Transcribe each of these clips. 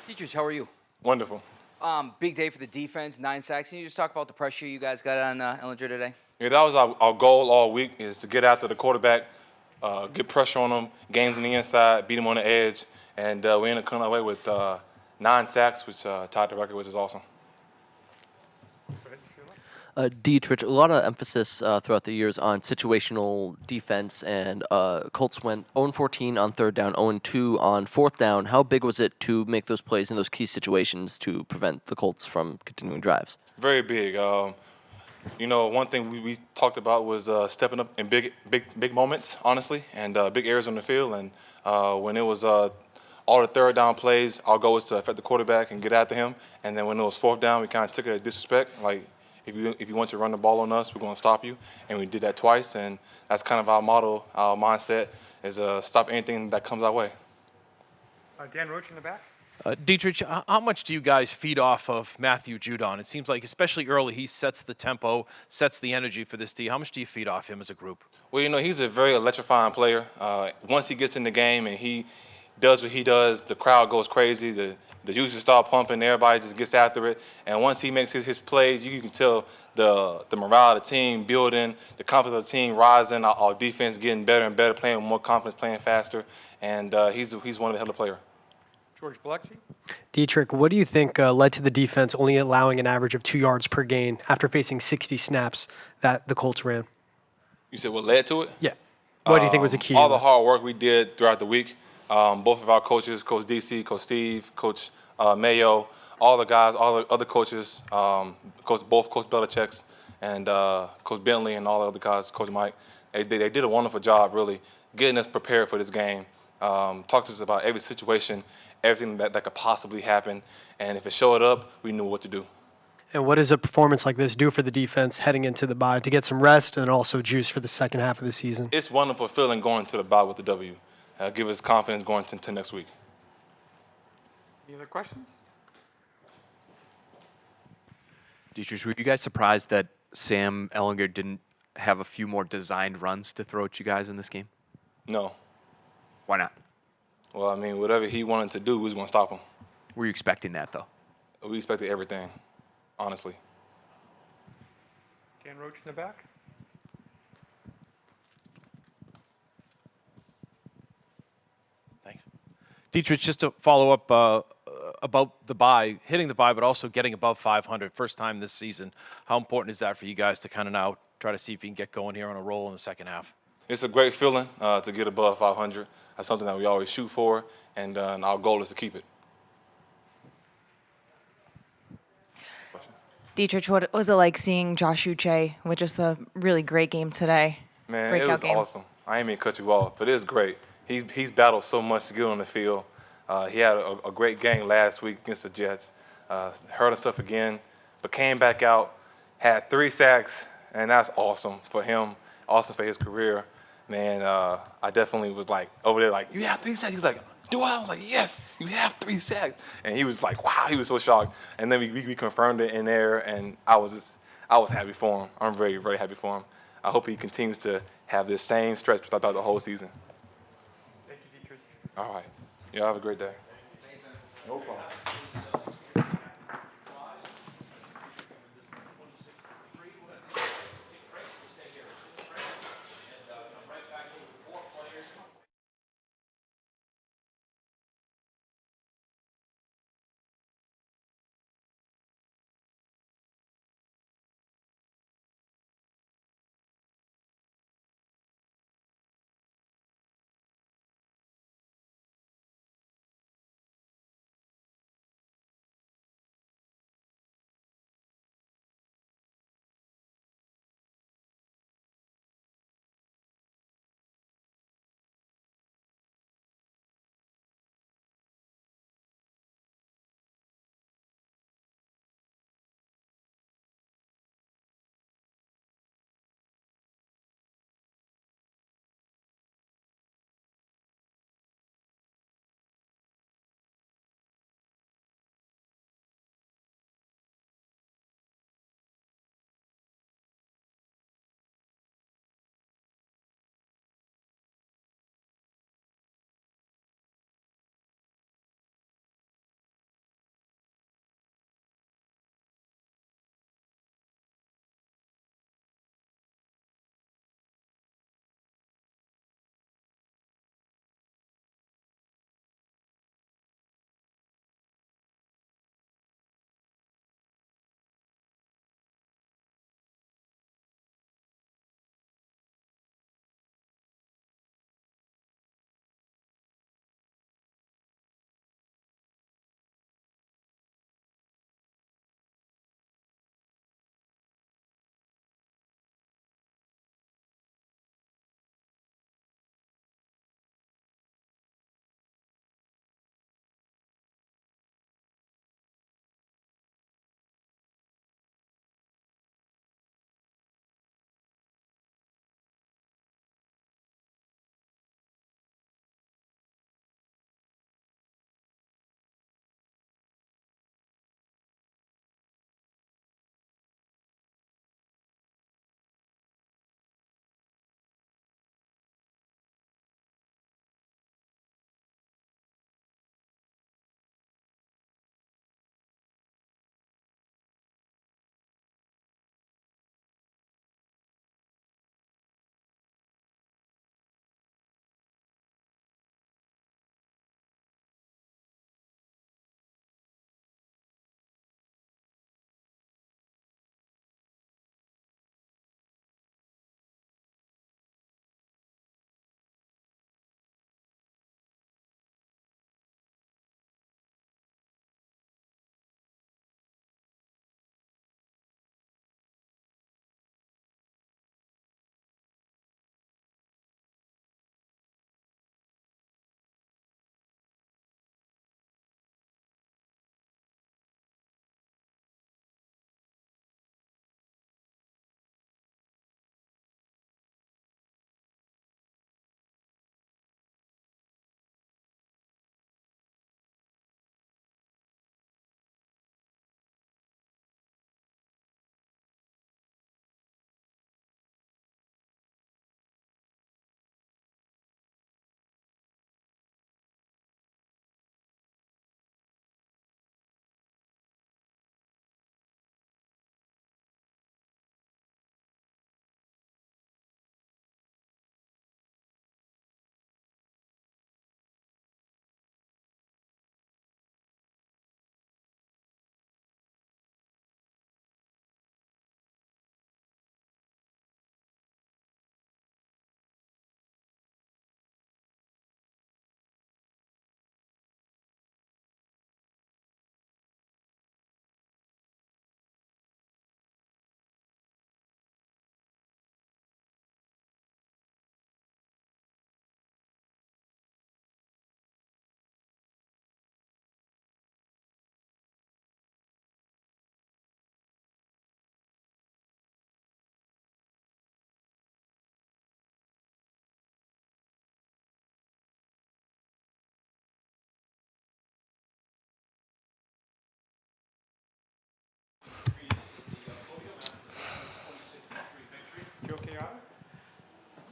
Teachers, how are you? Wonderful. Big day for the defense, 9 sacks. Can you just talk about the pressure you guys got on Ellinger today? Yeah, that was our goal all week is to get after the quarterback, get pressure on him, games on the inside, beat him on the edge, and we ended up coming away with 9 sacks, which tied the record, which is awesome. Dietrich, a lot of emphasis throughout the years on situational defense, and Colts went 0-14 on third down, 0-2 on fourth down. How big was it to make those plays in those key situations to prevent the Colts from continuing drives? Very big. One thing we talked about was stepping up in big moments, honestly, and big areas on the field. And when it was all the third down plays, our goal was to affect the quarterback and get after him. And then when it was fourth down, we kind of took it as disrespect. Like, if you want to run the ball on us, we're going to stop you. And we did that twice. And that's kind of our motto, our mindset, is stop anything that comes our way. Dan Roach in the back. Dietrich, how much do you guys feed off of Matthew Judon? It seems like, especially early, he sets the tempo, sets the energy for this team. How much do you feed off him as a group? Well, he's a very electrifying player. Once he gets in the game and he does what he does, the crowd goes crazy. The juices start pumping. Everybody just gets after it. And once he makes his plays, you can tell the morale of the team building, the confidence of the team rising, our defense getting better and better, playing with more confidence, playing faster. And he's one of the hell of a player. George Bilecki. Dietrich, what do you think led to the defense only allowing an average of 2 yards per gain after facing 60 snaps that the Colts ran? You said what led to it? Yeah. What do you think was the key? All the hard work we did throughout the week. Both of our coaches, Coach DC, Coach Steve, Coach Mayo, all the guys, all the other coaches, both Coach Belichick's and Coach Bentley and all the other guys, Coach Mike, they did a wonderful job really getting us prepared for this game. Talked to us about every situation, everything that could possibly happen, and if it showed up, we knew what to do. And what does a performance like this do for the defense heading into the bye to get some rest and also juice for the second half of the season? It's a wonderful feeling going to the bye with the W. Give us confidence going to next week. Any other questions? Dietrich, were you guys surprised that Sam Ellinger didn't have a few more designed runs to throw at you guys in this game? No. Why not? Well, I mean, whatever he wanted to do, we was going to stop him. Were you expecting that, though? We expected everything, honestly. Dan Roach in the back. Thanks. Dietrich, just to follow up about the bye, hitting the bye, but also getting above 500, first time this season. How important is that for you guys to kind of now try to see if you can get going here on a roll in the second half? It's a great feeling to get above 500. That's something that we always shoot for, and our goal is to keep it. Dietrich, what was it like seeing Josh Uche with just a really great game today? Man, Breakout it was game. awesome. I ain't mean to cut you off, but it was great. He's battled so much to get on the field. He had a great game last week against the Jets. Hurt himself again, but came back out, had 3 sacks, and that's awesome for him, awesome for his career. Man, I definitely was like over there like, you have 3 sacks? He's like, do I? I was like, yes, you have 3 sacks. And he was like, wow, he was so shocked. And then we confirmed it in there, and I was happy for him. I'm very, very happy for him. I hope he continues to have this same stretch throughout the whole season. Thank you, Dietrich. All right. Y'all have a great day. No problem.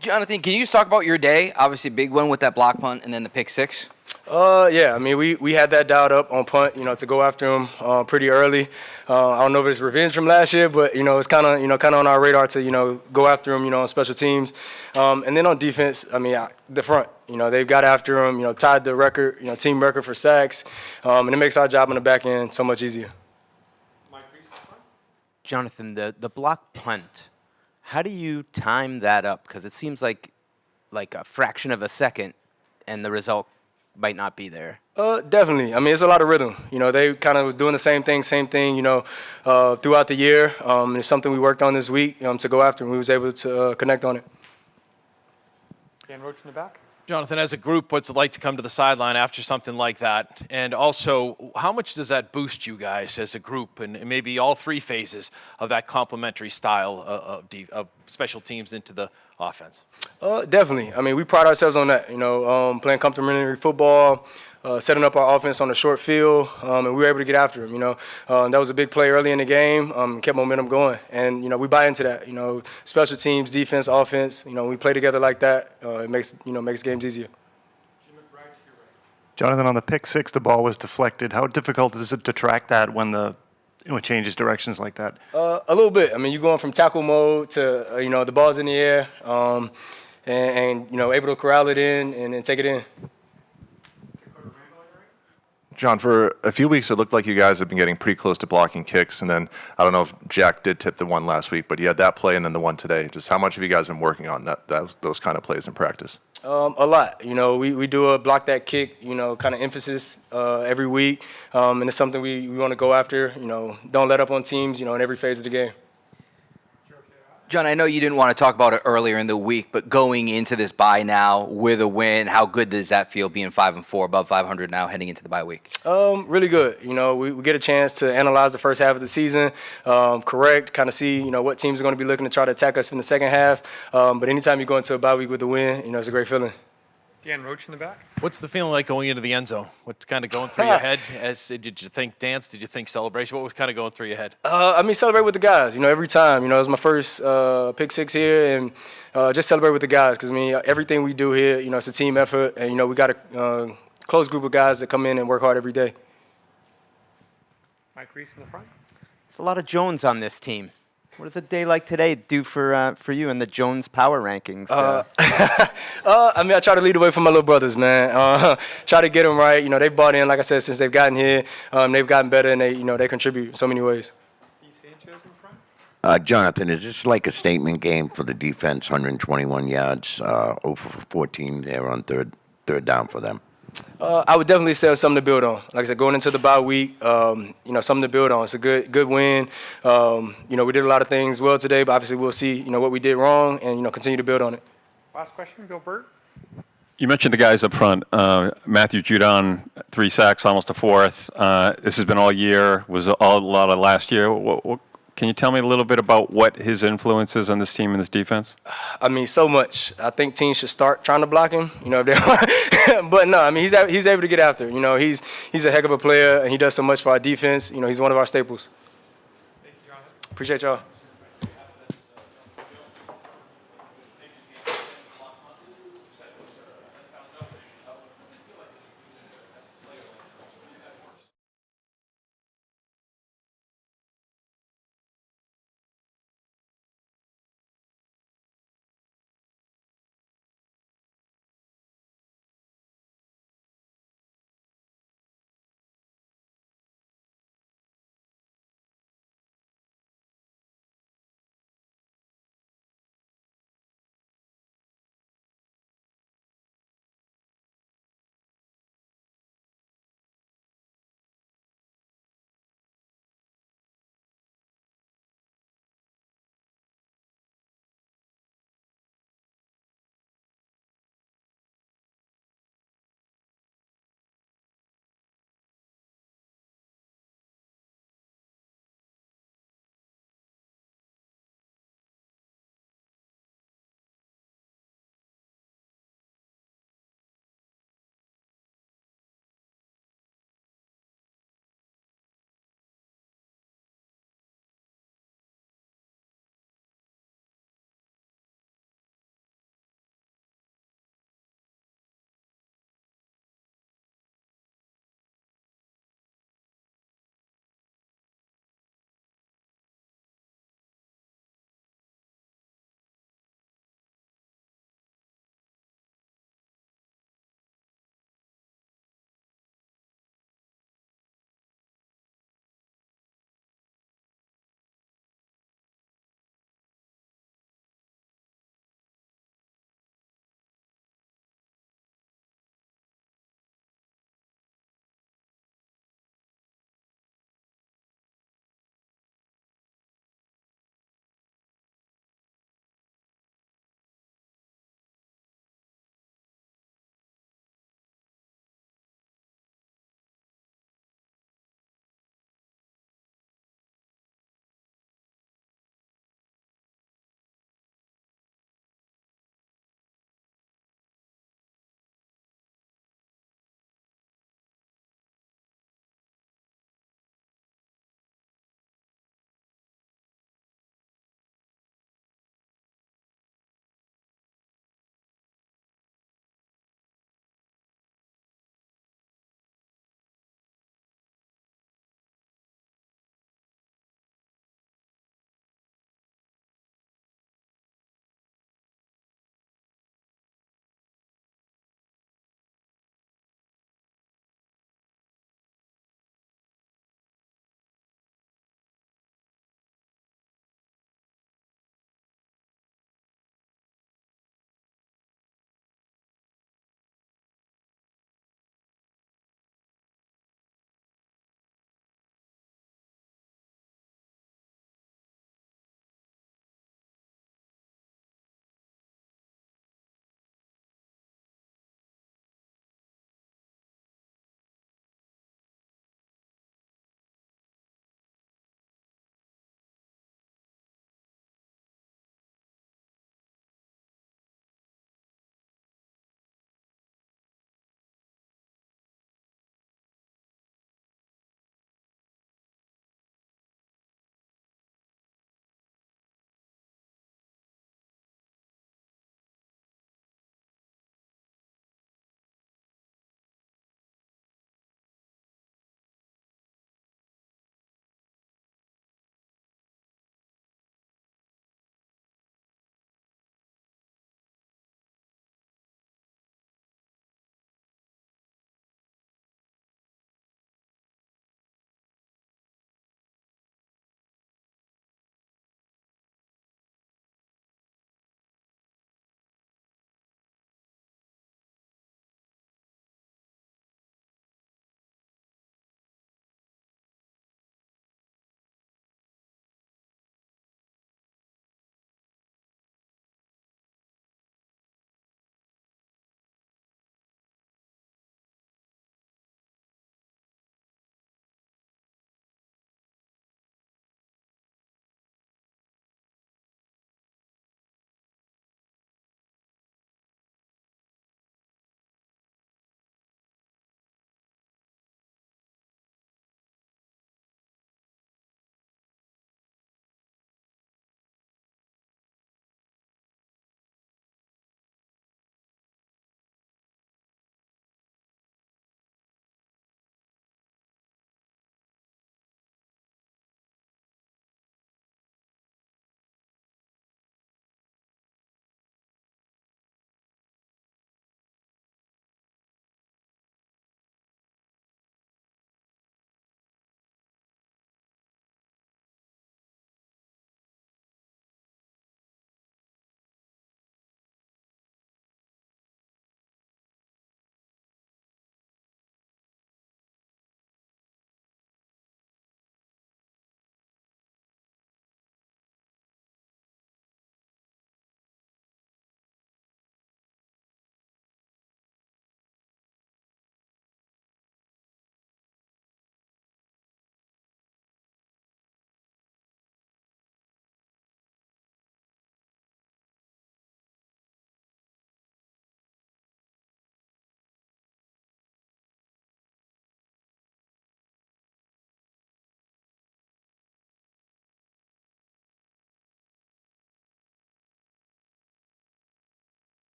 Jonathan, can you just talk about your day? Obviously, big one with that block punt and then the pick six. Yeah, I mean, we had that dialed up on punt, to go after him pretty early. I don't know if it's revenge from last year, but, it's kind of on our radar to, go after him, on special teams. And then on defense, I mean, the front, they've got after him, tied the record, team record for sacks. And it makes our job on the back end so much easier. Jonathan, the block punt, how do you time that up? Because it seems like a fraction of a second, and the result might not be there. Definitely. I mean, it's a lot of rhythm. They kind of doing the same thing, throughout the year. It's something we worked on this week to go after, and we was able to connect on it. Dan Roach in the back. Jonathan, as a group, what's it like to come to the sideline after something like that? And also, how much does that boost you guys as a group and maybe all three phases of that complementary style of special teams into the offense? Definitely. I mean, we pride ourselves on that, playing complementary football, setting up our offense on a short field, and we were able to get after him, That was a big play early in the game, kept momentum going. And, we buy into that, special teams, defense, offense, we play together like that. It makes games easier. Jonathan, on the pick six, the ball was deflected. How difficult is it to track that when it changes directions like that? A little bit. I mean, you're going from tackle mode to, the ball's in the air, and able to corral it in and take it in. John, for a few weeks, it looked like you guys have been getting pretty close to blocking kicks. And then I don't know if Jack did tip the one last week, but you had that play and then the one today. Just how much have you guys been working on those kind of plays in practice? A lot. We do a block that kick, kind of emphasis every week. And it's something we want to go after. Don't let up on teams, in every phase of the game. John, I know you didn't want to talk about it earlier in the week, but going into this bye now with a win, how good does that feel being 5-4, above 500 now heading into the bye week? Really good. We get a chance to analyze the first half of the season, correct, kind of see, what teams are going to be looking to try to attack us in the second half. But anytime you go into a bye week with a win, it's a great feeling. Dan Roach in the back. What's the feeling like going into the end zone? What's kind of going through your head? Did you think dance? Did you think celebration? What was kind of going through your head? I mean, celebrate with the guys, every time. It was my first pick six here, and just celebrate with the guys because, everything we do here, it's a team effort, and, we got a close group of guys that come in and work hard every day. Mike Reese in the front. There's a lot of Jones on this team. What does a day like today do for you in the Jones power rankings? I try to lead away from my little brothers, man. Try to get them right. They've bought in, like I said, since they've gotten here. They've gotten better, and they contribute in so many ways. Steve Sanchez in front. Jonathan, is this like a statement game for the defense? 121 yards, 0 for 14 there on third down for them. I would definitely say something to build on. Like I said, going into the bye week, something to build on. It's a good win. We did a lot of things well today, but obviously we'll see, what we did wrong and, continue to build on it. Last question, Bill Burt. You mentioned the guys up front. Matthew Judon, 3 sacks, almost a fourth. This has been all year, was a lot of last year. Can you tell me a little bit about what his influence is on this team and this defense? So much. I think teams should start trying to block him, if they but no, he's able to get after. He's a heck of a player, and he does so much for our defense. He's one of our staples. Thank you, Jonathan. Appreciate y'all.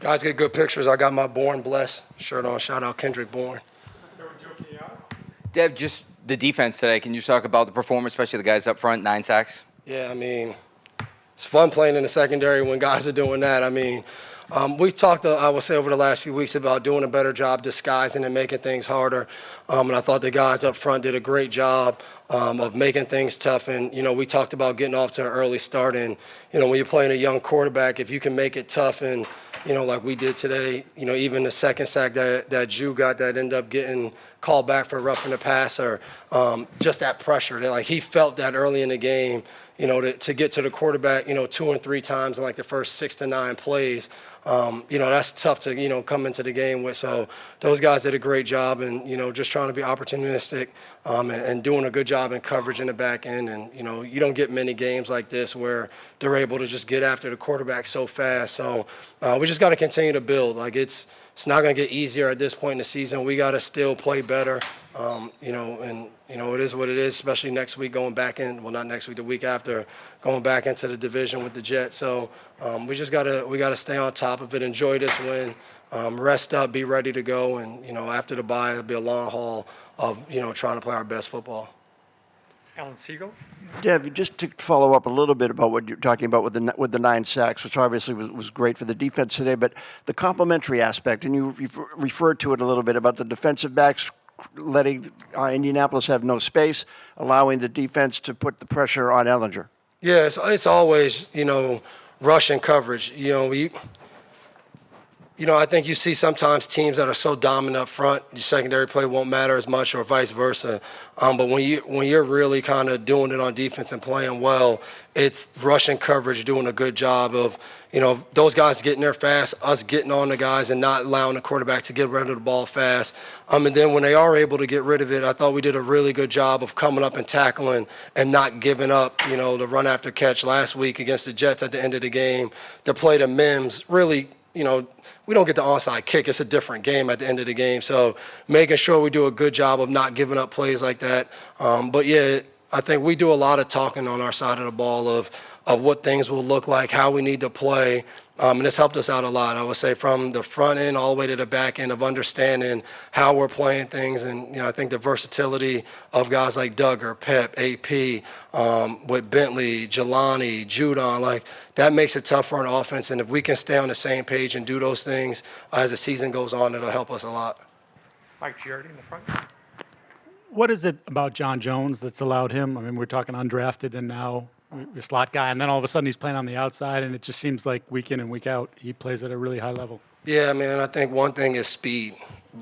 Guys get good pictures. I got my Born Blessed shirt on. Shout out Kendrick Bourne. Dev, just the defense today. Can you talk about the performance, especially the guys up front, 9 sacks? Yeah, I mean, it's fun playing in the secondary when guys are doing that. I mean, we've talked, I would say, over the last few weeks about doing a better job disguising and making things harder. And I thought the guys up front did a great job of making things tough. And, we talked about getting off to an early start. And, when you're playing a young quarterback, if you can make it tough and, like we did today, even the second sack that Jew got that ended up getting called back for roughing the passer, just that pressure. That, he felt that early in the game, to get to the quarterback, 2 and 3 times in like the first 6 to 9 plays. That's tough to, come into the game with. So those guys did a great job and, just trying to be opportunistic and doing a good job in coverage in the back end. And, you don't get many games like this where they're able to just get after the quarterback so fast. So we just got to continue to build. It's not going to get easier at this point in the season. We got to still play better, it is what it is, especially next week going back in, well, not next week, the week after, going back into the division with the Jets. So we got to stay on top of it, enjoy this win, rest up, be ready to go. And, after the bye, it'll be a long haul of, trying to play our best football. Alan Siegel. Dev, just to follow up a little bit about what you're talking about with the 9 sacks, which obviously was great for the defense today, but the complementary aspect, and you referred to it a little bit about the defensive backs letting Indianapolis have no space, allowing the defense to put the pressure on Ellinger. Yeah, it's always, rush and coverage. I think you see sometimes teams that are so dominant up front, the secondary play won't matter as much, or vice versa. But when you're really kind of doing it on defense and playing well, it's rush and coverage, doing a good job of, those guys getting there fast, us getting on the guys and not allowing the quarterback to get rid of the ball fast. And then when they are able to get rid of it, I thought we did a really good job of coming up and tackling and not giving up, the run after catch last week against the Jets at the end of the game. The play to Mims really, we don't get the onside kick. It's a different game at the end of the game. So making sure we do a good job of not giving up plays like that. But, yeah, I think we do a lot of talking on our side of the ball of what things will look like, how we need to play. And it's helped us out a lot, I would say, from the front end all the way to the back end of understanding how we're playing things. And, I think the versatility of guys like Duggar, Pep, AP, with Bentley, Jelani, Judon, that makes it tough for an offense. And if we can stay on the same page and do those things as the season goes on, it'll help us a lot. Mike Giardi in the front. What is it about John Jones that's allowed him? I mean, we're talking undrafted and now a slot guy, and then all of a sudden he's playing on the outside, and it just seems like week in and week out he plays at a really high level. Yeah, man, I think one thing is speed,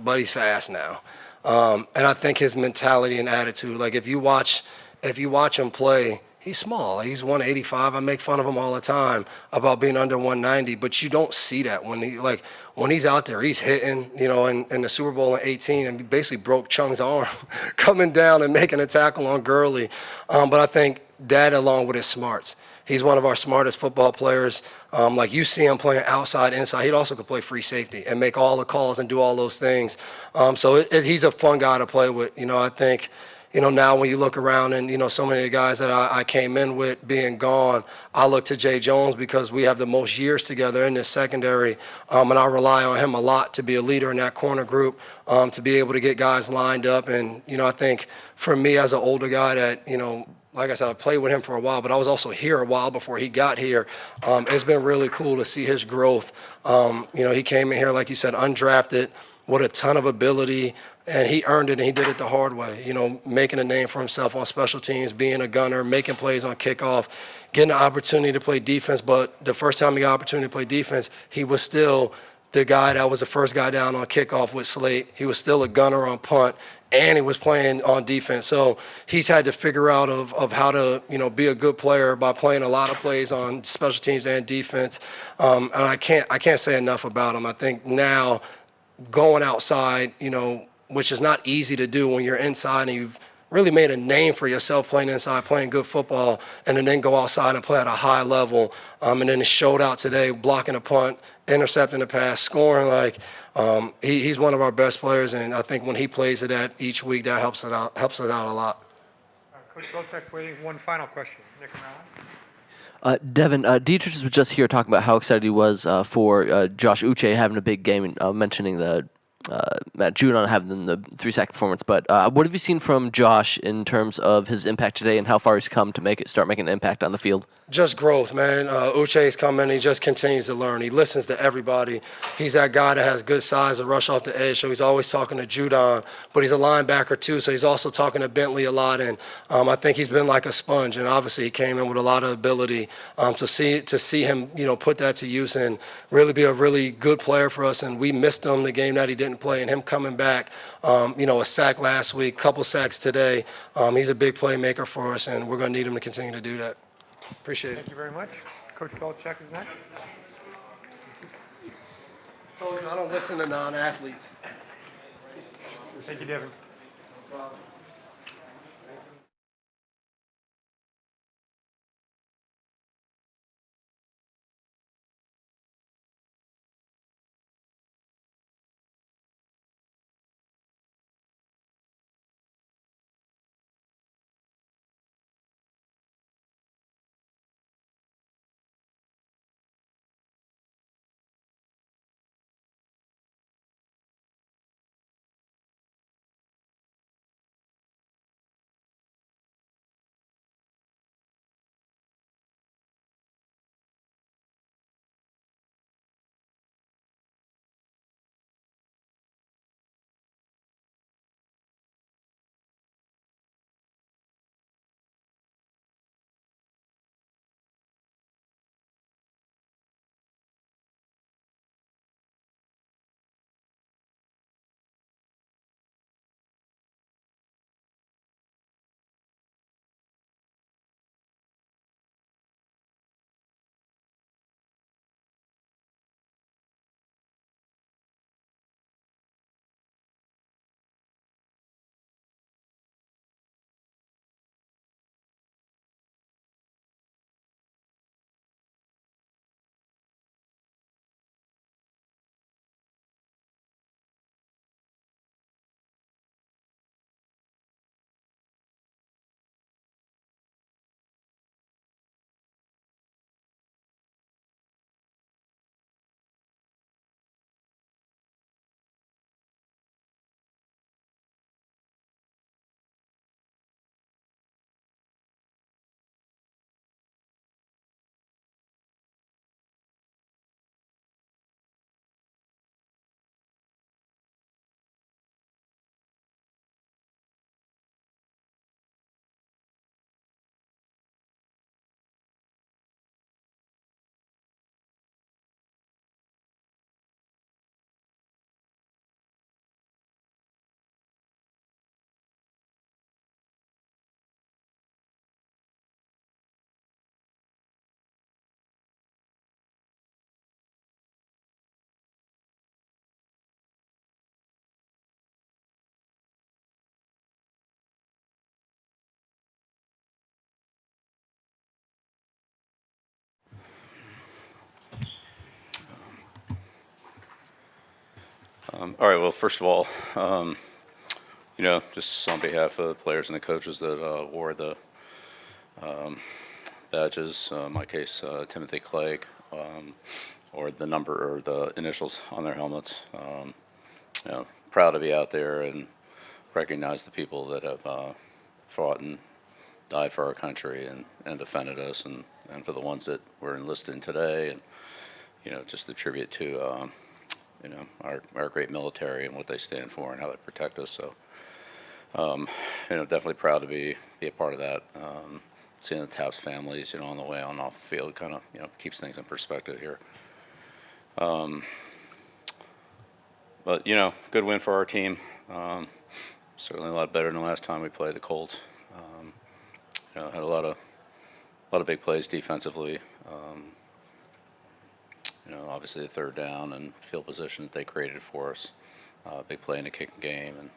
but he's fast now. And I think his mentality and attitude, if you watch him play, he's small. He's 185. I make fun of him all the time about being under 190, but you don't see that when he's out there. He's hitting, in the Super Bowl in 2018, and he basically broke Chung's arm coming down and making a tackle on Gurley. But I think that, along with his smarts, he's one of our smartest football players. You see him playing outside, inside. He also could play free safety and make all the calls and do all those things. So he's a fun guy to play with. I think, now when you look around and, so many of the guys that I came in with being gone, I look to Jay Jones because we have the most years together in this secondary. And I rely on him a lot to be a leader in that corner group, to be able to get guys lined up. And, I think for me as an older guy that, like I said, I played with him for a while, but I was also here a while before he got here. It's been really cool to see his growth. He came in here, like you said, undrafted with a ton of ability, and he earned it, and he did it the hard way, making a name for himself on special teams, being a gunner, making plays on kickoff, getting the opportunity to play defense. But the first time he got an opportunity to play defense, he was still the guy that was the first guy down on kickoff with Slate. He was still a gunner on punt, and he was playing on defense. So he's had to figure out of how to, be a good player by playing a lot of plays on special teams and defense. And I can't say enough about him. I think now going outside, which is not easy to do when you're inside and you've really made a name for yourself playing inside, playing good football, and then go outside and play at a high level. And then it showed out today, blocking a punt, intercepting a pass, scoring. He's one of our best players, and I think when he plays it at each week, that helps us out a lot. Coach Belichick's waiting for one final question. Nick and Devin, Dietrich was just here talking about how excited he was for Josh Uche having a big game, and mentioning the Matt Judon having the 3-sack performance. But what have you seen from Josh in terms of his impact today, and how far he's come to start making an impact on the field? Just growth, man. Uche's coming. He just continues to learn. He listens to everybody. He's that guy that has good size to rush off the edge, so he's always talking to Judon. But he's a linebacker, too, so he's also talking to Bentley a lot. And I think he's been like a sponge. And obviously he came in with a lot of ability to see him, put that to use and really be a really good player for us. And we missed him the game that he didn't play. And him coming back, a sack last week, couple sacks today. He's a big playmaker for us, and we're going to need him to continue to do that. Appreciate it. Thank you very much. Coach Belichick is next. I told you I don't listen to non-athletes. Thank you, Devin. All right. Well, first of all, just on behalf of the players and the coaches that wore the badges, in my case, Timothy Clegg, or the number or the initials on their helmets. Proud to be out there and recognize the people that have fought and died for our country and defended us, and for the ones that were enlisted today, and just a tribute to our great military and what they stand for and how they protect us. So, definitely proud to be a part of that. Seeing the Taps families, on the way on off the field, kind of, keeps things in perspective here. But good win for our team. Certainly a lot better than the last time we played the Colts. Had a lot of big plays defensively. Obviously the third down and field position that they created for us. Big play in the kicking game, and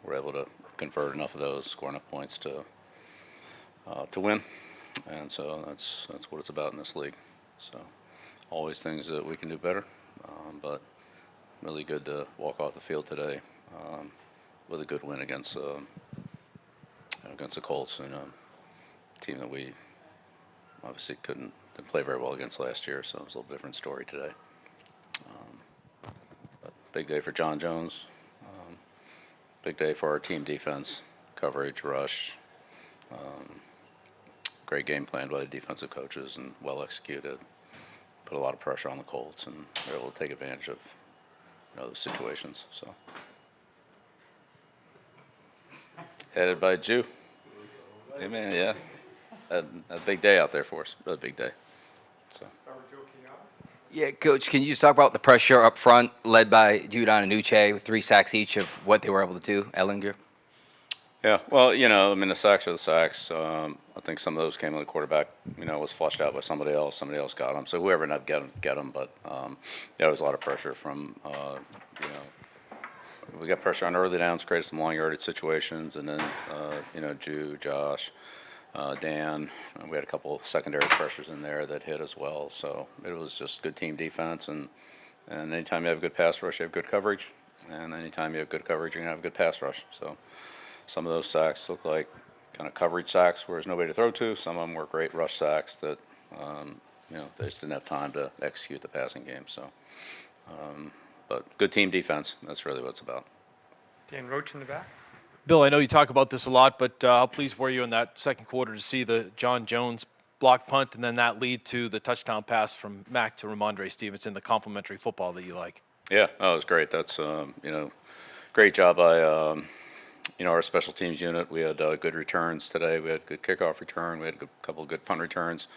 we're able to convert enough of those, score enough points to win. And so that's what it's about in this league. So always things that we can do better, but really good to walk off the field today with a good win against the Colts, and a team that we obviously didn't play very well against last year, so it was a little different story today. But big day for John Jones. Big day for our team defense, coverage, rush. Great game plan by the defensive coaches and well executed. Put a lot of pressure on the Colts, and they're able to take advantage of those situations. So headed by Jew. Amen. Yeah, a big day out there for us. A big day. So. Yeah, Coach, can you just talk about the pressure up front led by Judon and Uche with 3 sacks each of what they were able to do, Ellinger? Yeah, well, the sacks are the sacks. I think some of those came when the quarterback, was flushed out by somebody else. Somebody else got them. So whoever ended up get them. But there was a lot of pressure from, we got pressure on early downs, created some long yardage situations, and then, Jew, Josh, Dan, we had a couple secondary pressures in there that hit as well. So it was just good team defense. And anytime you have good pass rush, you have good coverage. And anytime you have good coverage, you're going to have a good pass rush. So some of those sacks look like kind of coverage sacks where there's nobody to throw to. Some of them were great rush sacks that, they just didn't have time to execute the passing game. So, but good team defense. That's really what it's about. Dan Roach in the back. Bill, I know you talk about this a lot, but how pleased were you in that second quarter to see the John Jones block punt and then that lead to the touchdown pass from Mac to Ramondre Stevenson, the complementary football that you like? Yeah, that was great. That's, great job by, our special teams unit. We had good returns today. We had good kickoff return. We had a couple of good punt returns.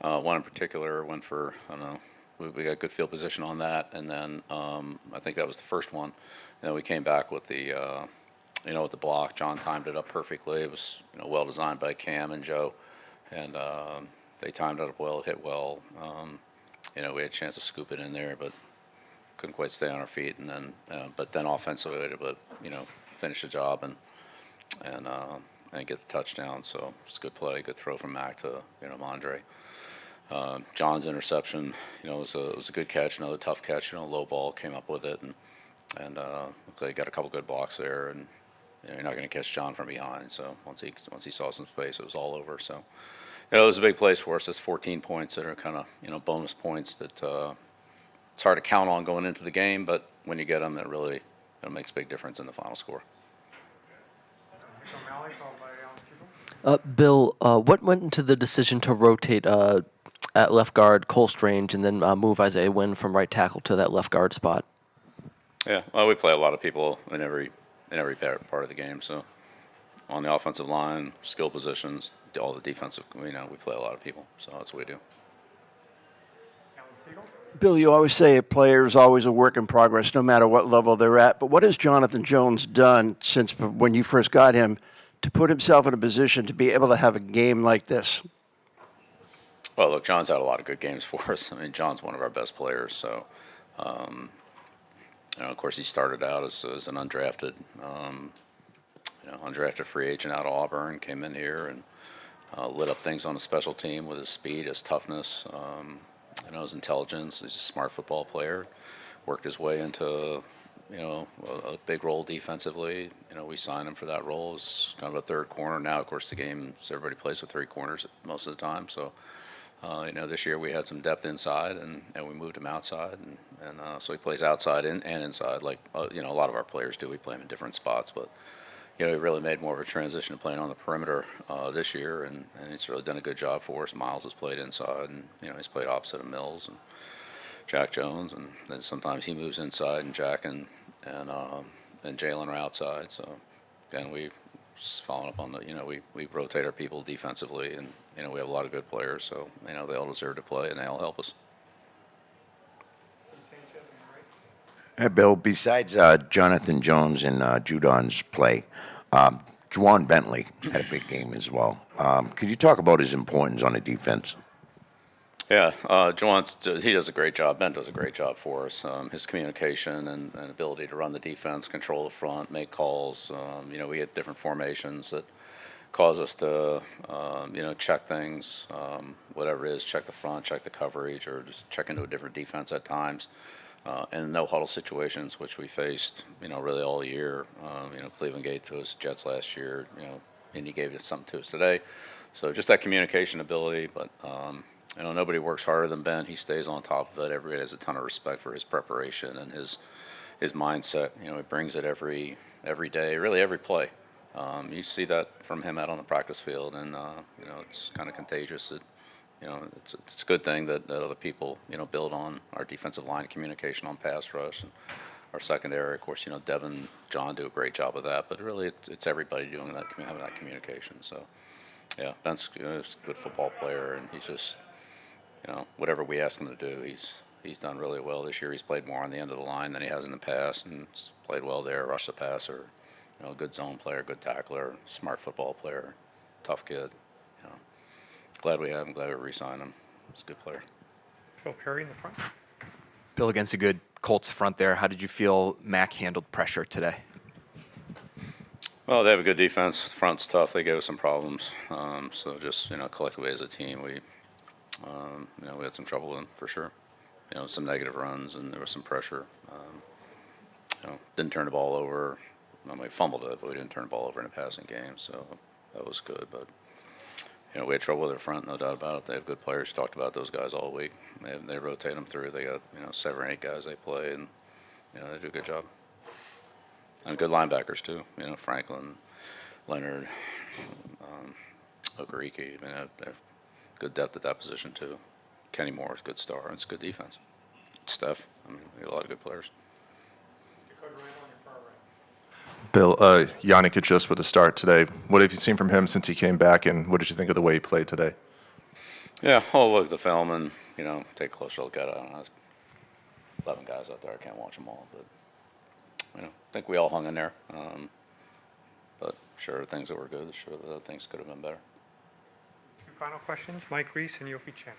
One in particular went for, I don't know, we got good field position on that. And then I think that was the first one. And then we came back with the, with the block. John timed it up perfectly. It was, well designed by Cam and Joe. And they timed it up well, it hit well. We had a chance to scoop it in there, but couldn't quite stay on our feet. And then, but then offensively, we were able to, finish the job and get the touchdown. So it's a good play, good throw from Mac to Mondre. John's interception, was a good catch, another tough catch. Low ball, came up with it, and looked like he got a couple good blocks there. And you're not going to catch John from behind. So once he saw some space, it was all over. So it was a big place for us. It's 14 points that are kind of bonus points that it's hard to count on going into the game, but when you get them, that really makes a big difference in the final score. Bill, what went into the decision to rotate at left guard Cole Strange and then move Isaiah Wynn from right tackle to that left guard spot? Yeah, well, we play a lot of people in every part of the game. So on the offensive line, skill positions, all the defensive, we play a lot of people. So that's what we do. Bill, you always say a player is always a work in progress, no matter what level they're at. But what has Jonathan Jones done since when you first got him to put himself in a position to be able to have a game like this? Well, look, John's had a lot of good games for us. I mean, John's one of our best players. So, of course, he started out as an undrafted, undrafted free agent out of Auburn, came in here and lit up things on the special team with his speed, his toughness. His intelligence. He's a smart football player. Worked his way into, a big role defensively. We signed him for that role as kind of a third corner. Now, of course, the game, everybody plays with 3 corners most of the time. So, this year we had some depth inside, and we moved him outside, and so he plays outside and inside, like a lot of our players do. We play him in different spots, but he really made more of a transition to playing on the perimeter this year, and he's really done a good job for us. Miles has played inside, and he's played opposite of Mills and Jack Jones, and then sometimes he moves inside, and Jack and Jalen are outside. So again, we just following up on the we rotate our people defensively, and we have a lot of good players, so they all deserve to play, and they all help us. Hey, Bill, besides Jonathan Jones and Judon's play, Juwan Bentley had a big game as well. Could you talk about his importance on the defense? Yeah, he does a great job. Ben does a great job for us. His communication and ability to run the defense, control the front, make calls. We get different formations that cause us to, check things, whatever it is, check the front, check the coverage, or just check into a different defense at times. And no huddle situations, which we faced, really all year. Cleveland gave to us, Jets last year. he gave it something to us today. So just that communication ability, but nobody works harder than Ben. He stays on top of it. Everybody has a ton of respect for his preparation and his mindset. He brings it every day, really every play. You see that from him out on the practice field, and it's kind of contagious. It's a good thing that other people build on our defensive line communication on pass rush and our secondary. Of course, Devin, John do a great job of that, but really it's everybody doing that, having that communication. So yeah, Ben's a good football player, and he's just whatever we ask him to do, he's done really well this year. He's played more on the end of the line than he has in the past, and he's played well there. Rush the passer, good zone player, good tackler, smart football player, tough kid. Glad we have him. Glad we re-signed him. He's a good player. Phil Perry in the front. Bill, against a good Colts front there, how did you feel Mac handled pressure today? Well, they have a good defense. The front's tough. They gave us some problems. So just collectively as a team, we had some trouble with them for sure. Some negative runs, and there was some pressure. Didn't turn the ball over. We fumbled it, but we didn't turn the ball over in a passing game, so that was good. But we had trouble with their front, no doubt about it. They have good players. Talked about those guys all week. They rotate them through. They got 7 or 8 guys they play, and they do a good job. And good linebackers too. Franklin, Leonard, Okereke. They have good depth at that position too. Kenny Moore is a good star, and it's good defense. Steph, we have a lot of good players. Bill, Yannick just with the start today. What have you seen from him since he came back, and what did you think of the way he played today? Yeah, I'll look at the film and take a closer look at it. I don't know, there's 11 guys out there. I can't watch them all, but I think we all hung in there. But sure, things that were good. Sure, the things could have been better. Final questions, Mike Reese and Yofi Chen.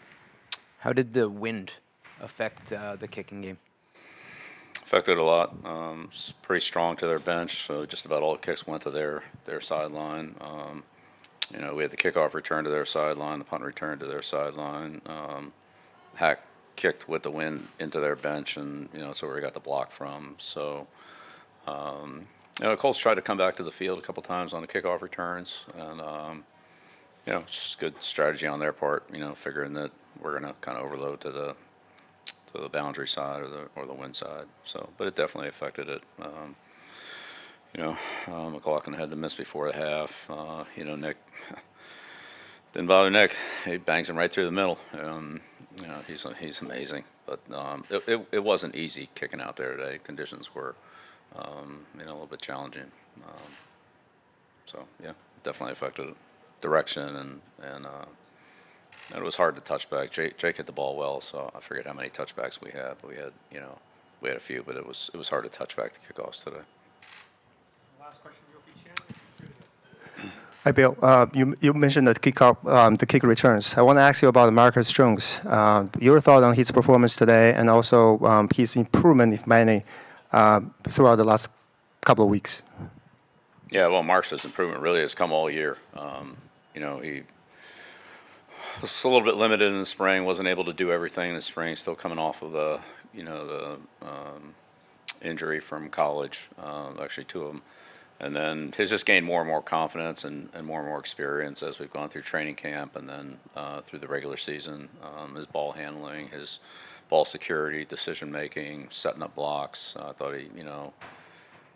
How did the wind affect the kicking game? Affected a lot. It's pretty strong to their bench, so just about all the kicks went to their sideline. We had the kickoff return to their sideline, the punt return to their sideline. Hack kicked with the wind into their bench, and so where he got the block from. So the Colts tried to come back to the field a couple times on the kickoff returns, and just good strategy on their part. Figuring that we're going to kind of overload to the boundary side or the wind side. So, but it definitely affected it. McLaughlin had the miss before the half. Nick didn't bother Nick. He bangs him right through the middle. He's amazing. But it wasn't easy kicking out there today. Conditions were a little bit challenging. So yeah, definitely affected it. Direction and it was hard to touch back. Jake hit the ball well, so I forget how many touchbacks we had, but we had a few, but it was hard to touch back the kickoffs today. Last question, Yofi Chen. Hi, Bill. You mentioned the kick returns. I want to ask you about Marcus Jones. Your thought on his performance today, and also his improvement, if any, throughout the last couple of weeks. Yeah, well, Marcus' improvement really has come all year. He was a little bit limited in the spring, wasn't able to do everything in the spring, still coming off of the injury from college, actually 2 of them. And then he's just gained more and more confidence and more experience as we've gone through training camp and then through the regular season. His ball handling, his ball security, decision making, setting up blocks. I thought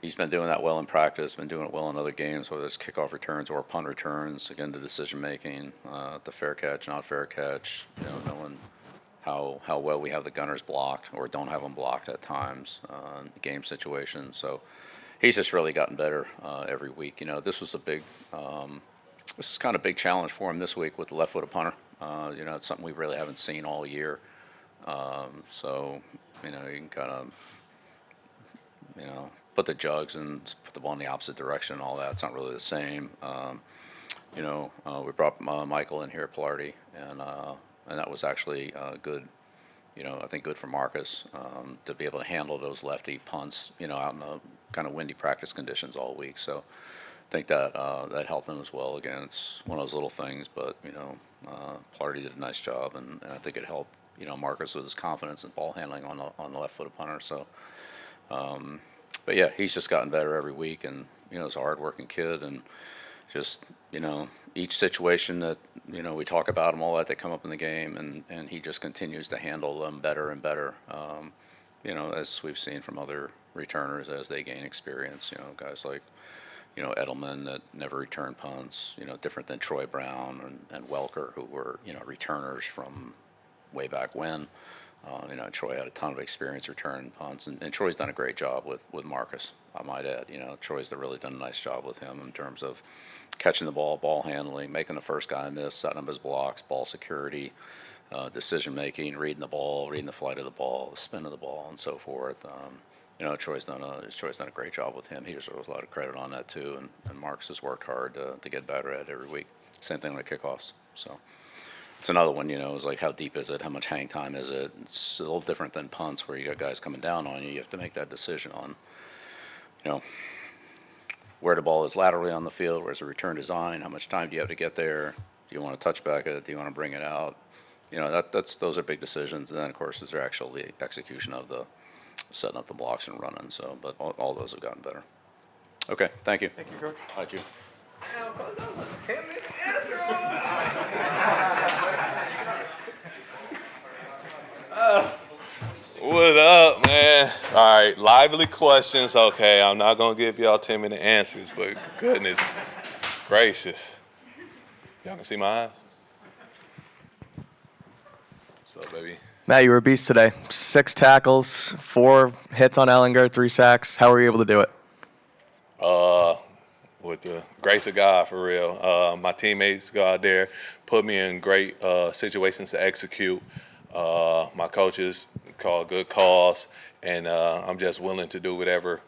he's been doing that well in practice, been doing it well in other games, whether it's kickoff returns or punt returns. Again, the decision making, the fair catch, not fair catch, knowing how well we have the gunners blocked or don't have them blocked at times, game situations. So he's just really gotten better every week. This was this is kind of a big challenge for him this week with the left-footed punter. It's something we really haven't seen all year. So you can kind of put the jugs and put the ball in the opposite direction and all that. It's not really the same. We brought Michael in here at Pilardi, and that was actually good. I think good for Marcus to be able to handle those lefty punts, out in the kind of windy practice conditions all week. So I think that that helped him as well. Again, it's one of those little things, but Pilardi did a nice job, and I think it helped Marcus with his confidence and ball handling on the left-footed punter. So. But yeah, he's just gotten better every week, and he's a hard-working kid, and just, each situation that, we talk about them all that they come up in the game, and he just continues to handle them better and better. As we've seen from other returners as they gain experience, guys like, Edelman that never returned punts, different than Troy Brown and Welker, who were, returners from way back when. Troy had a ton of experience returning punts, and Troy's done a great job with Marcus, I might add. Troy's really done a nice job with him in terms of catching the ball handling, making the first guy miss, setting up his blocks, ball security, decision making, reading the ball, reading the flight of the ball, the spin of the ball, and so forth. Troy's done a great job with him. He deserves a lot of credit on that too, and Marcus has worked hard to get better at it every week. Same thing with kickoffs. So it's another one, is like, how deep is it? How much hang time is it? It's a little different than punts where you got guys coming down on you. You have to make that decision on, where the ball is laterally on the field, where's the return design, how much time do you have to get there? Do you want to touch back it? Do you want to bring it out? Those are big decisions. And then, of course, is there actually the execution of the setting up the blocks and running. So, but all those have gotten better. Okay, thank you. Thank you, Coach. Hi, June. What up, man? All right, lively questions. Okay, I'm not going to give y'all 10-minute answers, but goodness gracious. Y'all can see my eyes? What's up, baby? Matt, you were a beast today. 6 tackles, 4 hits on Ellinger, 3 sacks. How were you able to do it? With the grace of God, for real. My teammates go out there, put me in great situations to execute. My coaches call good calls, and I'm just willing to do whatever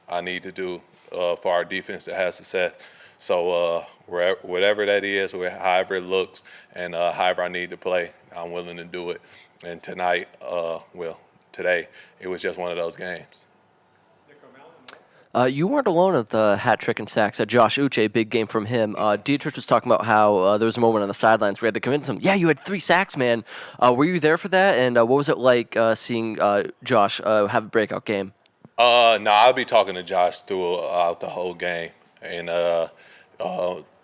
I need to do for our defense to have success. So whatever that is, however it looks, and however I need to play, I'm willing to do it. And tonight, today, it was just one of those games. You weren't alone at the hat trick and sacks. Josh Uche, big game from him. Dietrich was talking about how there was a moment on the sidelines where we had to convince him, yeah, you had 3 sacks, man. Were you there for that? And what was it like seeing Josh have a breakout game? No, I'll be talking to Josh throughout the whole game. And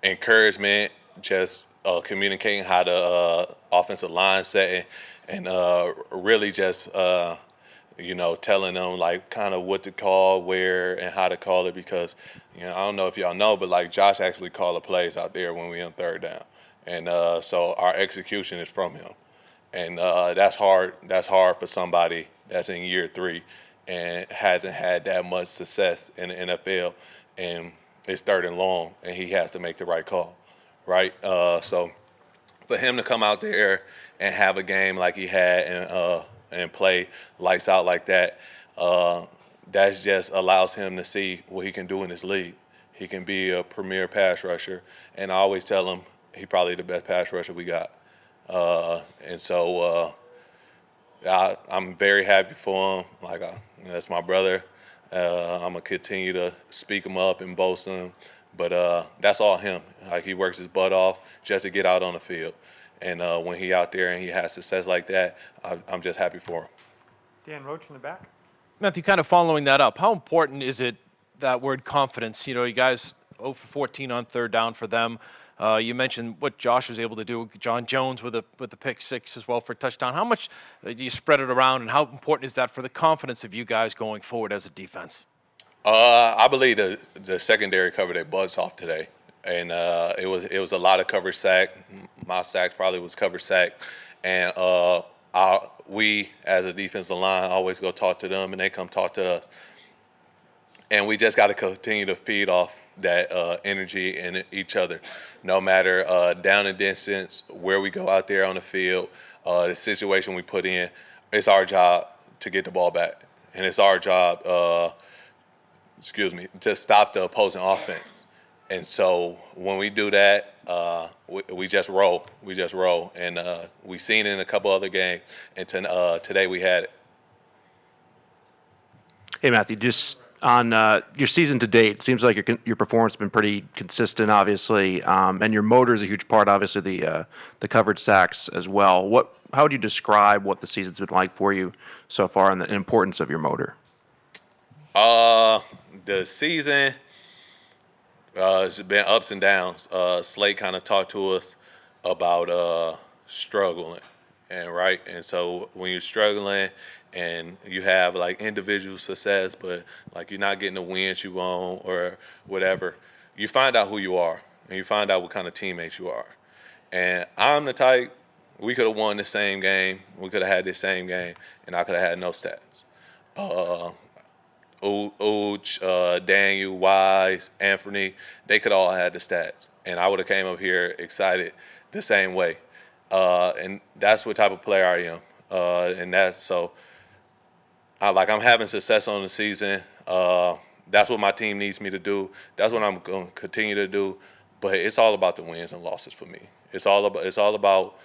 encouragement, just communicating how the offensive line setting, and really just telling them like kind of what to call, where, and how to call it, because I don't know if y'all know, but like Josh actually called the plays out there when we on 3rd down, and so our execution is from him, and that's hard. That's hard for somebody that's in year 3 and hasn't had that much success in the NFL, and it's 3rd and long, and he has to make the right call, right? So for him to come out there and have a game like he had and play lights out like that, that just allows him to see what he can do in this league. He can be a premier pass rusher, and I always tell him he's probably the best pass rusher we got. And so I'm very happy for him. Like, that's my brother. I'm going to continue to speak him up and boast him. But that's all him. Like, he works his butt off just to get out on the field. And when he out there and he has success like that, I'm just happy for him. Dan Roach in the back. Matthew, kind of following that up, how important is it, that word confidence? You guys 0 for 14 on 3rd down for them. You mentioned what Josh was able to do. John Jones with the pick 6 as well for a touchdown. How much do you spread it around, and how important is that for the confidence of you guys going forward as a defense? I believe the secondary covered their butts off today, and it was a lot of coverage sack. My sacks probably was coverage sack, and we as a defensive line always go talk to them, and they come talk to us, and we just got to continue to feed off that energy in each other, no matter down and distance, where we go out there on the field, the situation we put in. It's our job to get the ball back, and it's our job, to stop the opposing offense. And so when we do that, we just roll. We just roll. And we've seen it in a couple other games, and today we had it. Hey, Matthew, just on your season to date, it seems like your performance has been pretty consistent, obviously, and your motor is a huge part, obviously, the coverage sacks as well. How would you describe what the season's been like for you so far and the importance of your motor? The season, It's been ups and downs. Slate kind of talked to us about struggling, and so when you're struggling and you have like individual success, but like you're not getting the wins you want or whatever, you find out who you are and you find out what kind of teammates you are. And I'm the type, we could have won the same game, we could have had this same game, and I could have had no stats. Daniel, Wise, Anthony, they could all have the stats, and I would have came up here excited the same way. And that's what type of player I am. And that's so. I'm having success on the season. That's what my team needs me to do. That's what I'm going to continue to do. But it's all about the wins and losses for me. It's all about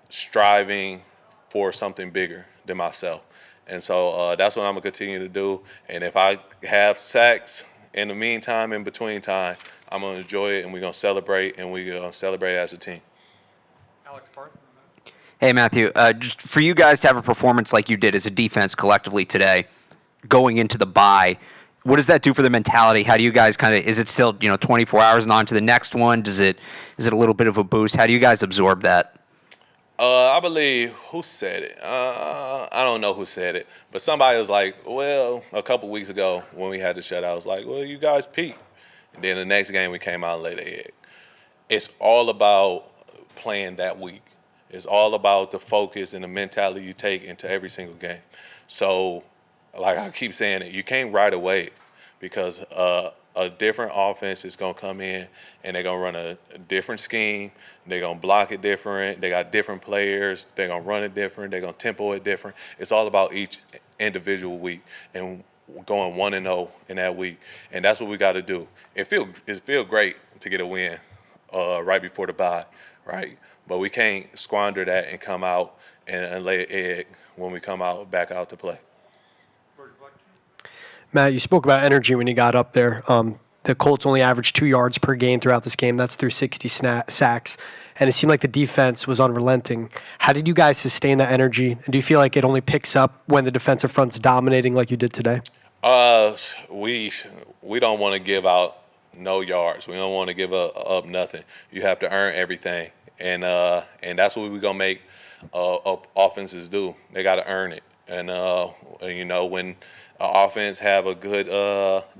striving for something bigger than myself. And so that's what I'm going to continue to do. And if I have sacks in the meantime, in between time, I'm going to enjoy it, and we're going to celebrate, and we're going to celebrate as a team. Alex Park. Hey, Matthew, just for you guys to have a performance like you did as a defense collectively today, going into the bye, what does that do for the mentality? How do you guys is it still, 24 hours and on to the next one? Is it a little bit of a boost? How do you guys absorb that? I believe, who said it? I don't know who said it, but somebody was like, well, a couple weeks ago when we had the shutout, I was like, well, you guys peaked. And then the next game we came out and laid an egg. It's all about playing that week. It's all about the focus and the mentality you take into every single game. So, like I keep saying it, you can't ride a wave because a different offense is going to come in and they're going to run a different scheme. They're going to block it different. They got different players. They're going to run it different. They're going to tempo it different. It's all about each individual week and going 1-0 in that week. And that's what we got to do. It feel great to get a win right before the bye, right? But we can't squander that and come out and lay an egg when we come back out to play. Matt, you spoke about energy when you got up there. The Colts only averaged 2 yards per game throughout this game. That's through 60 sacks. And it seemed like the defense was unrelenting. How did you guys sustain that energy? And do you feel like it only picks up when the defensive front's dominating like you did today? We don't want to give out no yards. We don't want to give up nothing. You have to earn everything. And that's what we're going to make offenses do. They got to earn it. And, when an offense have a good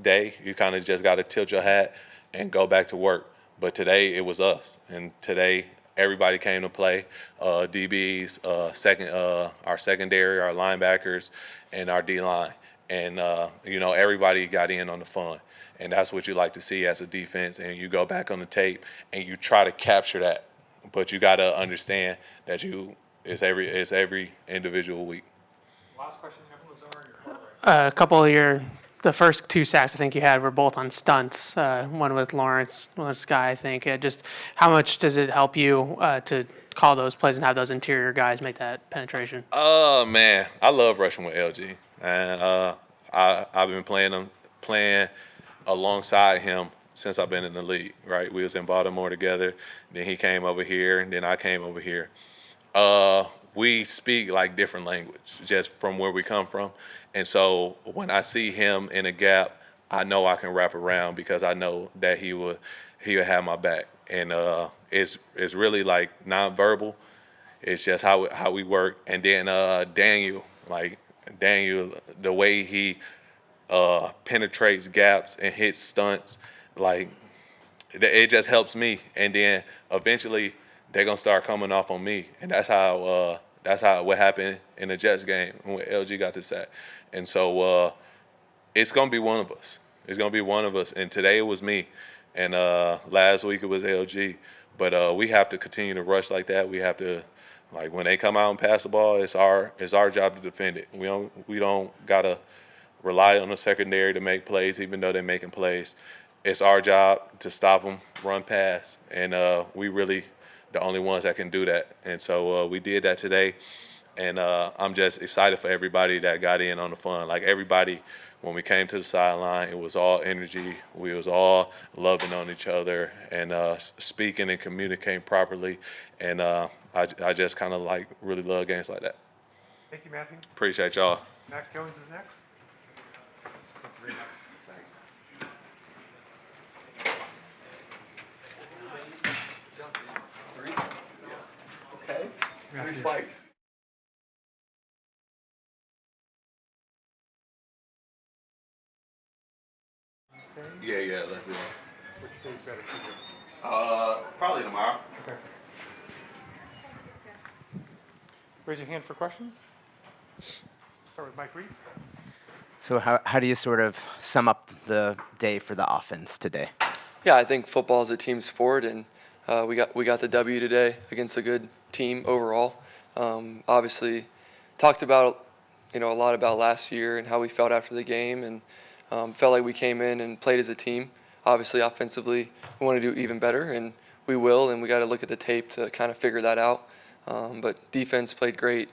day, you kind of just got to tilt your hat and go back to work. But today it was us. And today everybody came to play. DBs, our secondary, our linebackers, and our D-line. And, everybody got in on the fun. And that's what you like to see as a defense. And you go back on the tape and you try to capture that. But you got to understand that it's every individual week. Last question, Evan Lazar. A couple of the first 2 sacks I think you had were both on stunts. One with Lawrence, one with Sky, I think. Just how much does it help you to call those plays and have those interior guys make that penetration? Man, I love rushing with LG, and I've been playing alongside him since I've been in the league. Right, we was in Baltimore together. Then he came over here, and then I came over here. We speak like different language just from where we come from. And so when I see him in a gap, I know I can wrap around because I know that he would have my back. And it's really like nonverbal. It's just how we work. And then Daniel, the way he penetrates gaps and hits stunts, like it just helps me. And then eventually they're gonna start coming off on me, and that's how what happened in the Jets game when LG got the sack. And so it's gonna be one of us. It's gonna be one of us. And today it was me, and last week it was LG. But we have to continue to rush like that. We have to, when they come out and pass the ball, it's our job to defend it. We don't gotta rely on the secondary to make plays, even though they're making plays. It's our job to stop them, run pass, and we really the only ones that can do that. And so we did that today, and I'm just excited for everybody that got in on the fun. Like everybody, when we came to the sideline, it was all energy. We was all loving on each other and speaking and communicating properly. And I just kind of really love games like that. Thank you, Matthew. Appreciate y'all. Max Jones is next. Matthew. Yeah, let's do it. Which day's better for you? Probably tomorrow. Okay. Raise your hand for questions. Start with Mike Reese. So how do you sort of sum up the day for the offense today? Yeah, I think football is a team sport, and we got the W today against a good team overall. Obviously, talked about a lot about last year and how we felt after the game, and felt like we came in and played as a team. Obviously, offensively, we want to do even better, and we will. And we got to look at the tape to kind of figure that out. But defense played great.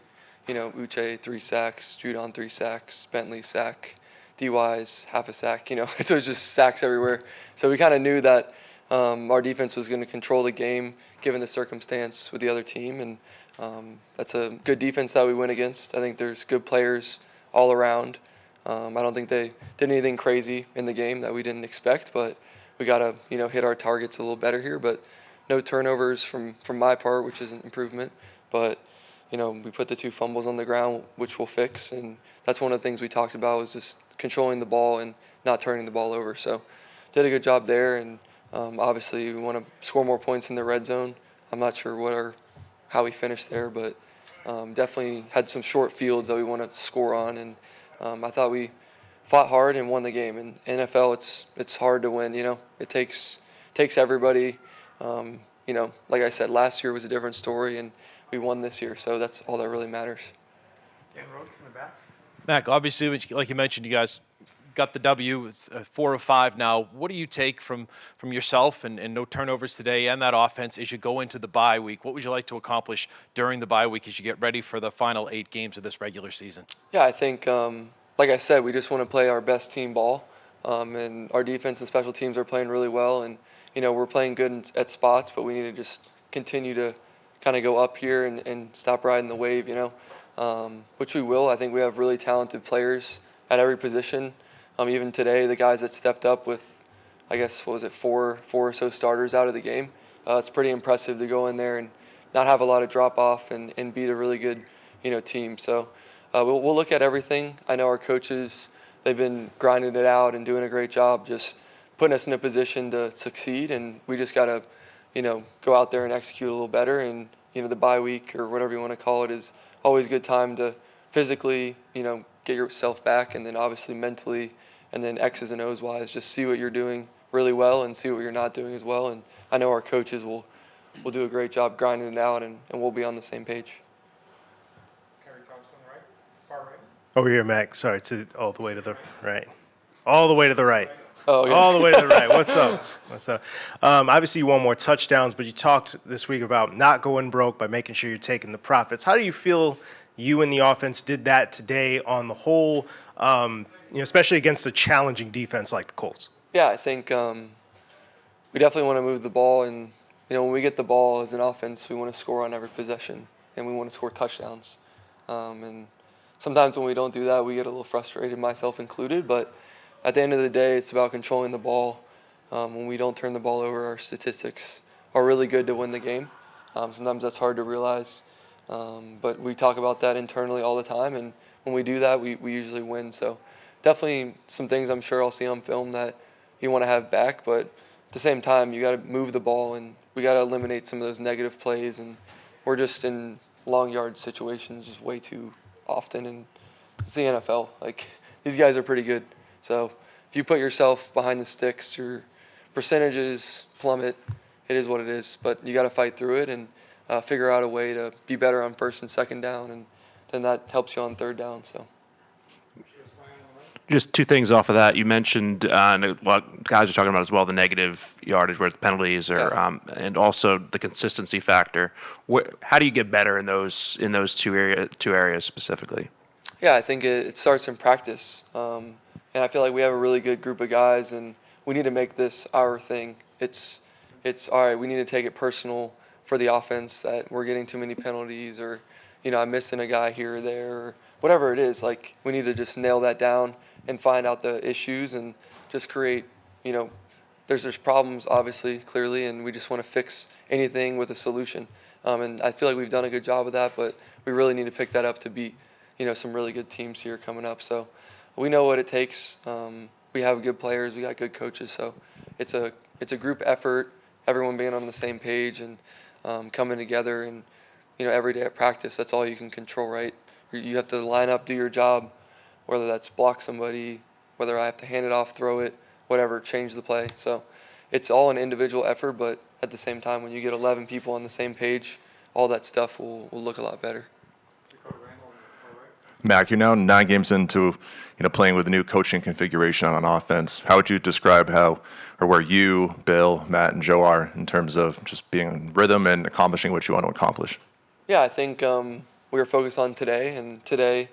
Uche 3 sacks, Judon 3 sacks, Bentley sack, DY's half a sack. So it was just sacks everywhere. So we kind of knew that our defense was going to control the game given the circumstance with the other team, and that's a good defense that we went against. I think there's good players all around. I don't think they did anything crazy in the game that we didn't expect, but we got to hit our targets a little better here. But no turnovers from my part, which is an improvement. But we put the 2 fumbles on the ground, which we'll fix, and that's one of the things we talked about was just controlling the ball and not turning the ball over. So did a good job there, and obviously we want to score more points in the red zone. I'm not sure how we finished there, but definitely had some short fields that we want to score on, and I thought we fought hard and won the game. In NFL, it's hard to win. It takes everybody. Like I said, last year was a different story, and we won this year, so that's all that really matters. Dan Roach in the back. Mac, obviously, like you mentioned, you guys got the W. It's 4 of 5 now. What do you take from yourself and no turnovers today and that offense as you go into the bye week? What would you like to accomplish during the bye week as you get ready for the final 8 games of this regular season? Yeah, I think, like I said, we just want to play our best team ball, and our defense and special teams are playing really well, and we're playing good at spots, but we need to just continue to kind of go up here and stop riding the wave, which we will. I think we have really talented players at every position. Even today, the guys that stepped up with, I guess, 4 or so starters out of the game. It's pretty impressive to go in there and not have a lot of drop off and beat a really good, team. So we'll look at everything. I know our coaches, they've been grinding it out and doing a great job just putting us in a position to succeed, and we just got to, go out there and execute a little better. And, the bye week or whatever you want to call it is always a good time to physically, get yourself back, and then obviously mentally, and then X's and O's wise, just see what you're doing really well and see what you're not doing as well. And I know our coaches will do a great job grinding it out, and we'll be on the same page. Kerry Thompson on the right, far right. Over here, Mac. Sorry, all the way to the right. All the way to the right. Oh, yeah. All the way to the right. What's up? What's up? Obviously, you won more touchdowns, but you talked this week about not going broke by making sure you're taking the profits. How do you feel you and the offense did that today on the whole, especially against a challenging defense like the Colts? Yeah, I think we definitely want to move the ball, and when we get the ball as an offense, we want to score on every possession, and we want to score touchdowns. And sometimes when we don't do that, we get a little frustrated, myself included. But at the end of the day, it's about controlling the ball. When we don't turn the ball over, our statistics are really good to win the game. Sometimes that's hard to realize, but we talk about that internally all the time, and when we do that, we usually win. So definitely some things I'm sure I'll see on film that you want to have back, but at the same time, you got to move the ball, and we got to eliminate some of those negative plays, and we're just in long yard situations just way too often, and it's the NFL. Like, these guys are pretty good. So if you put yourself behind the sticks, your percentages plummet. It is what it is, but you got to fight through it and figure out a way to be better on first and second down, and then that helps you on third down. So. Just 2 things off of that. You mentioned, and a lot of guys are talking about as well, the negative yardage where the penalties are, and also the consistency factor. How do you get better in those two areas specifically? Yeah, I think it starts in practice, and I feel like we have a really good group of guys, and we need to make this our thing. It's all right. We need to take it personal for the offense that we're getting too many penalties, or I'm missing a guy here or there, or whatever it is. Like, we need to just nail that down and find out the issues and just create, there's problems, obviously, clearly, and we just want to fix anything with a solution. And I feel like we've done a good job of that, but we really need to pick that up to beat, some really good teams here coming up. So we know what it takes. We have good players, we got good coaches, so it's a group effort, everyone being on the same page and coming together, and every day at practice, that's all you can control, right? You have to line up, do your job, whether that's block somebody, whether I have to hand it off, throw it, whatever, change the play. So it's all an individual effort, but at the same time, when you get 11 people on the same page, all that stuff will look a lot better. Mac, you're now 9 games into playing with the new coaching configuration on offense. How would you describe where you, Bill, Matt, and Joe are in terms of just being in rhythm and accomplishing what you want to accomplish? Yeah, I think we were focused on today, and today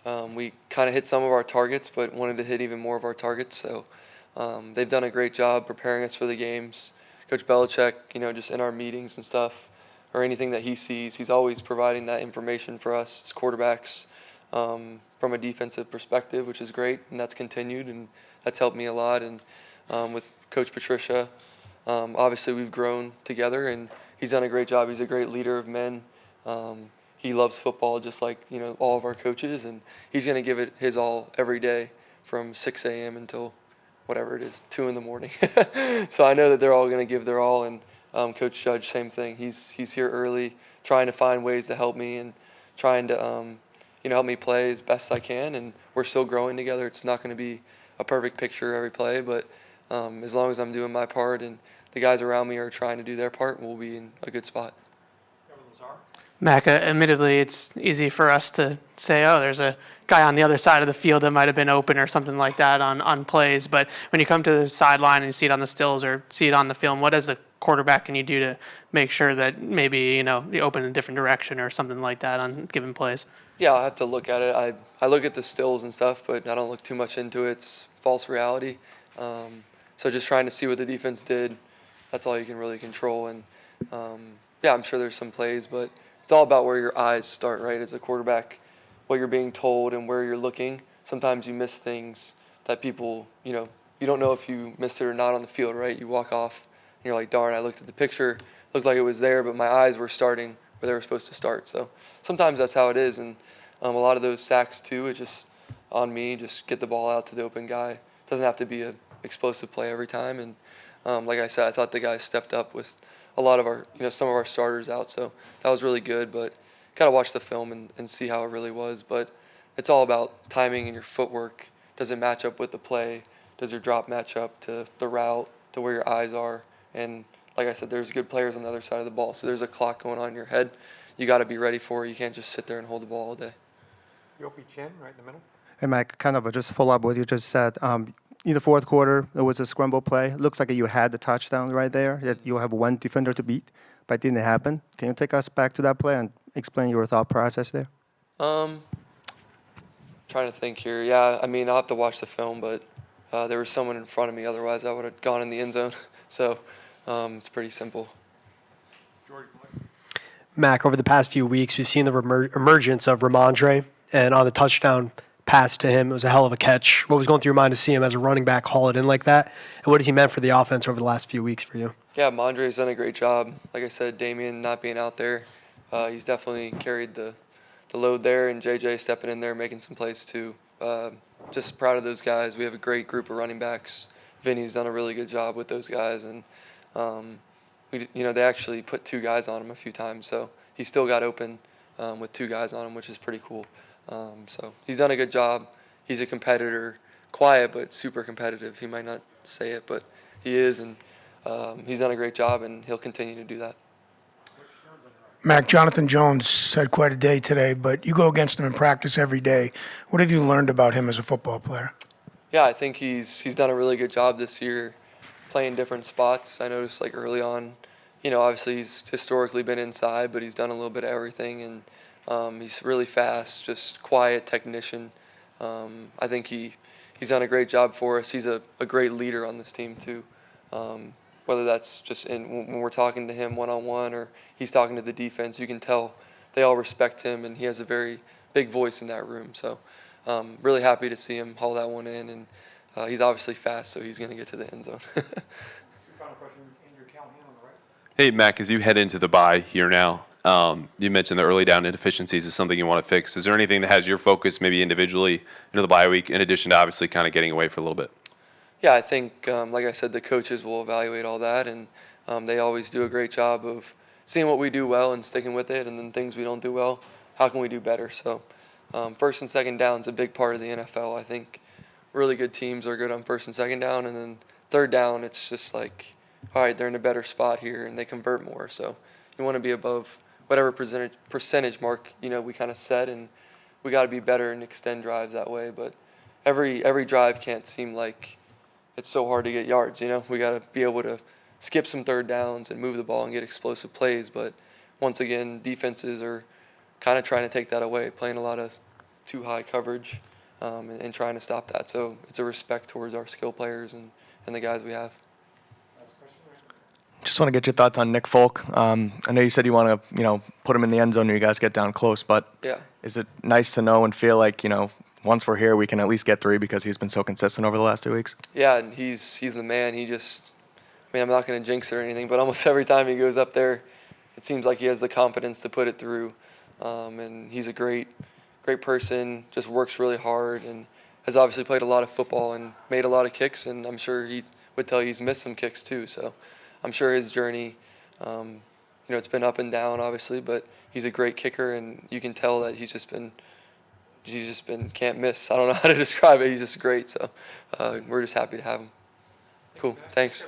we kind of hit some of our targets, but wanted to hit even more of our targets. So they've done a great job preparing us for the games. Coach Belichick, just in our meetings and stuff, or anything that he sees, he's always providing that information for us as quarterbacks from a defensive perspective, which is great, and that's continued, and that's helped me a lot. And with Coach Patricia, obviously we've grown together, and he's done a great job. He's a great leader of men. He loves football just like all of our coaches, and he's going to give it his all every day from 6 a.m. until whatever it is, 2 in the morning. So I know that they're all going to give their all, and Coach Judge, same thing. He's here early, trying to find ways to help me and trying to help me play as best I can, and we're still growing together. It's not going to be a perfect picture every play, but as long as I'm doing my part and the guys around me are trying to do their part, we'll be in a good spot. Mac, admittedly, it's easy for us to say, oh, there's a guy on the other side of the field that might have been open or something like that on plays. But when you come to the sideline and you see it on the stills or see it on the film, what as a quarterback can you do to make sure that maybe, you open in a different direction or something like that on given plays? Yeah, I'll have to look at it. I look at the stills and stuff, but I don't look too much into it. It's false reality. So just trying to see what the defense did, that's all you can really control. And, yeah, I'm sure there's some plays, but it's all about where your eyes start, right? As a quarterback, what you're being told and where you're looking. Sometimes you miss things that people, you don't know if you missed it or not on the field, right? You walk off and you're like, darn, I looked at the picture, looked like it was there, but my eyes were starting where they were supposed to start. So sometimes that's how it is. And a lot of those sacks too, it's just on me, just get the ball out to the open guy. It doesn't have to be an explosive play every time. And like I said, I thought the guys stepped up with a lot of our, some of our starters out. So that was really good, but got to watch the film and see how it really was. But it's all about timing and your footwork. Does it match up with the play? Does your drop match up to the route, to where your eyes are? And like I said, there's good players on the other side of the ball. So there's a clock going on in your head. You got to be ready for it. You can't just sit there and hold the ball all day. Yofi Chen, right in the middle. Hey, Mike, kind of just follow up what you just said. In the fourth quarter, there was a scramble play. Looks like you had the touchdown right there. That you have one defender to beat, but it didn't happen. Can you take us back to that play and explain your thought process there? Trying to think here. Yeah, I mean, I'll have to watch the film, but there was someone in front of me. Otherwise, I would have gone in the end zone. So it's pretty simple. Mac, over the past few weeks, we've seen the emergence of Ramondre, and on the touchdown pass to him, it was a hell of a catch. What was going through your mind to see him as a running back haul it in like that? And what has he meant for the offense over the last few weeks for you? Yeah, Mondre's done a great job. Like I said, Damian not being out there, he's definitely carried the load there, and JJ stepping in there, making some plays too. Just proud of those guys. We have a great group of running backs. Vinny's done a really good job with those guys, and they actually put 2 guys on him a few times, so he still got open with 2 guys on him, which is pretty cool. So he's done a good job. He's a competitor, quiet but super competitive. He might not say it, but he is, and he's done a great job, and he'll continue to do that. Mac, Jonathan Jones had quite a day today, but you go against him in practice every day. What have you learned about him as a football player? Yeah, I think he's done a really good job this year playing different spots. I noticed like early on, obviously he's historically been inside, but he's done a little bit of everything, and he's really fast, just quiet technician. I think he's done a great job for us. He's a great leader on this team too. Whether that's just when we're talking to him one-on-one or he's talking to the defense, you can tell they all respect him, and he has a very big voice in that room. So really happy to see him haul that one in, and he's obviously fast, so he's going to get to the end zone. Two final questions. Andrew Callahan on the right. Hey, Mac, as you head into the bye here now, you mentioned the early down inefficiencies is something you want to fix. Is there anything that has your focus maybe individually into the bye week in addition to obviously kind of getting away for a little bit? Yeah, I think, like I said, the coaches will evaluate all that, and they always do a great job of seeing what we do well and sticking with it, and then things we don't do well, how can we do better? So first and second down is a big part of the NFL. I think really good teams are good on first and second down, and then third down, it's just like, all right, they're in a better spot here, and they convert more. So you want to be above whatever percentage mark, we kind of set, and we got to be better and extend drives that way. But every drive can't seem like it's so hard to get yards, We got to be able to skip some third downs and move the ball and get explosive plays. But once again, defenses are kind of trying to take that away, playing a lot of too high coverage and trying to stop that. So it's a respect towards our skill players and the guys we have. Just want to get your thoughts on Nick Folk. I know you said you want to, put him in the end zone and you guys get down close, but yeah. Is it nice to know and feel like, once we're here, we can at least get 3 because he's been so consistent over the last 2 weeks? Yeah, and he's the man. I'm not going to jinx it or anything, but almost every time he goes up there, it seems like he has the confidence to put it through. And he's a great person, just works really hard, and has obviously played a lot of football and made a lot of kicks, and I'm sure he would tell you he's missed some kicks too. So I'm sure his journey, it's been up and down, obviously, but he's a great kicker, and you can tell that he's just been can't miss. I don't know how to describe it. He's just great. So we're just happy to have him. Cool. Thanks.